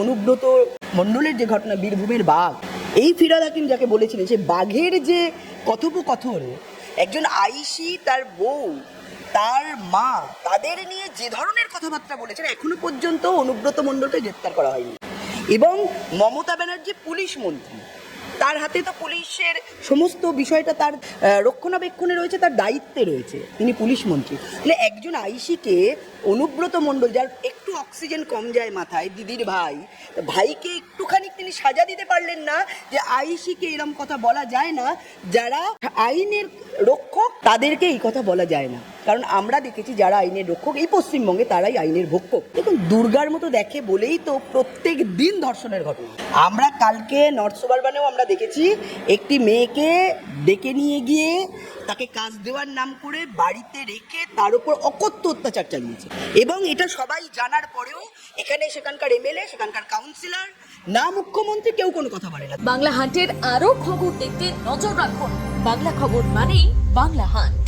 অনুব্রত মণ্ডলের যে ঘটনা, বীরভূমের বাঘ, এই ফিরহাদ হাকিম যাকে বলেছিলেন, সে বাঘের যে কথোপকথন, একজন আইসি তার বউ, তার মা, তাদের নিয়ে যে ধরনের কথাবার্তা বলেছেন, এখনো পর্যন্ত অনুব্রত মণ্ডলকে গ্রেপ্তার করা হয়নি। এবং মমতা ব্যানার্জি পুলিশ মন্ত্রী, তার হাতে তো পুলিশের সমস্ত বিষয়টা তার রক্ষণাবেক্ষণে রয়েছে, তার দায়িত্বে রয়েছে, তিনি পুলিশ মন্ত্রী। তাহলে একজন আইসিকে অনুব্রত মণ্ডল, যার একটু অক্সিজেন কম যায় মাথায়, দিদির ভাই, ভাইকে একটুখানি তিনি সাজা দিতে পারলেন না যে আইসিকে এরম কথা বলা যায় না, যারা আইনের রক্ষক তাদেরকে এই কথা বলা যায় না। কারণ আমরা দেখেছি যারা আইনের রক্ষক এই পশ্চিমবঙ্গে, তারাই আইনের ভক্ষক। দেখুন, দুর্গার মতো দেখে বলেই তো প্রত্যেক দিন ধর্ষণের ঘটনা। আমরা কালকে নর্থ সুবারবানেও আমরা দেখেছি একটি মেয়েকে ডেকে নিয়ে গিয়ে তাকে কাজ দেওয়ার নাম করে বাড়িতে রেখে তার উপর অকথ্য অত্যাচার চালিয়েছে। এবং এটা সবাই জানার পরেও এখানে সেখানকার এমএলএ, সেখানকার কাউন্সিলর, না মুখ্যমন্ত্রী, কেউ কোনো কথা বলে না। বাংলা হান্টের আরো খবর দেখতে নজর রাখুন। বাংলা খবর মানেই বাংলা হান্ট।